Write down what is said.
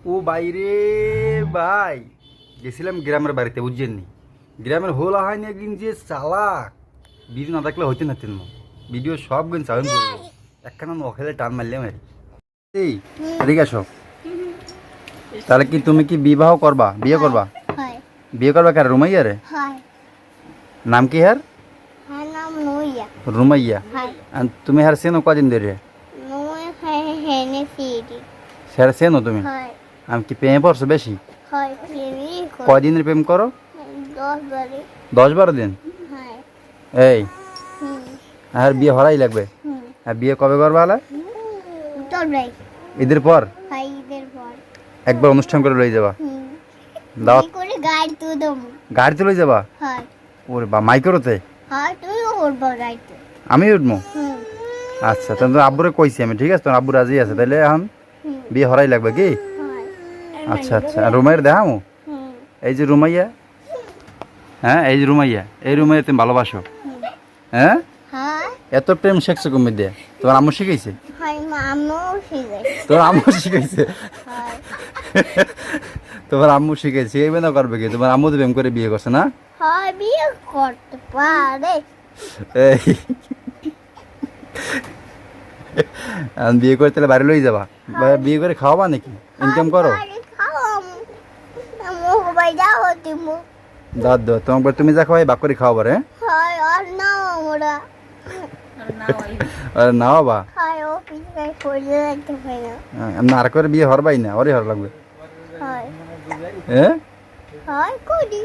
ও বাইরে ভাই, গেছিলাম গ্রামের বাড়িতে, বুঝছেন নি? গ্রামের হোলা হয় না একদিন যে চালাক, ভিডিও না থাকলে হইতে নাতেন না। ভিডিও সব গুণ চালন করবো, একখানা নখেলে টান মারলাম আর এই এদিকে আসো। তাহলে কি তুমি কি বিবাহ করবা, বিয়ে করবা? হয় বিয়ে করবা কার, রুমাইয়া রে? হয় নাম কি হার? হ্যাঁ নাম নইয়া রুমাইয়া। হয় আর তুমি হার চেনো কদিন ধরে? নই হয় হেনে সিডি স্যার চেনো তুমি? হয় আমি কি প্রেমে পড়ছো বেশি? হয় প্রেমী কয়দিনের প্রেম করো? 10 বারে 10-12 দিন? হয় এই হুম আর বিয়ে হরাই লাগবে। হুম আর বিয়ে কবে করবা হলে? তোর ভাই ঈদের পর হয় ঈদের পর একবার অনুষ্ঠান করে লই যাবা। হুম দাওয়াত কি করে গাড়ি তুই দম গাড়িতে লই যাবা? হয় ওরে বা মাইক্রোতে? হয় তুই উঠবো গাড়িতে আমি উঠবো? হুম আচ্ছা তাহলে তো আব্বুরে কইছি আমি, ঠিক আছে? তোমার আব্বু রাজি আছে, তাহলে এখন হুম বিয়ে হরাই লাগবে কি? হয় আচ্ছা আচ্ছা। আর রুমাইয়ের দেখামো? হুম এই যে রুমাইয়া, হ্যাঁ এই যে রুমাইয়া, এই রুমাইয়া তুমি ভালোবাসো? হ্যাঁ, হয় এত প্রেম শিখছো কমে দিয়ে? তোমার আম্মু শিখাইছে? হয় মামু শিখে তোমার আম্মু শিখাইছে? হয় তোমার আম্মু শিখাইছে, এইভাবে না করবে কি? তোমার আম্মু তো প্রেম করে বিয়ে করছে না? হয় বিয়ে করতে পারে এই আর বিয়ে করে তাহলে বাড়ি লই যাবা? বা বিয়ে করে খাওয়াবা নাকি? ইনকাম করো? মুখ বাইজা হতি মুখ দাঁত দাও তোমার, তুমি যা খাওয়াই বাক করে খাওয়াবার। হ্যাঁ হয় আর না আমরা আর না বাবা, হয় ও পিছনে পড়ে রাখতে পারে না এমনি আর করে বিয়ে হরবাই না, ওরই হর লাগবে। হয় হ্যাঁ হয় করি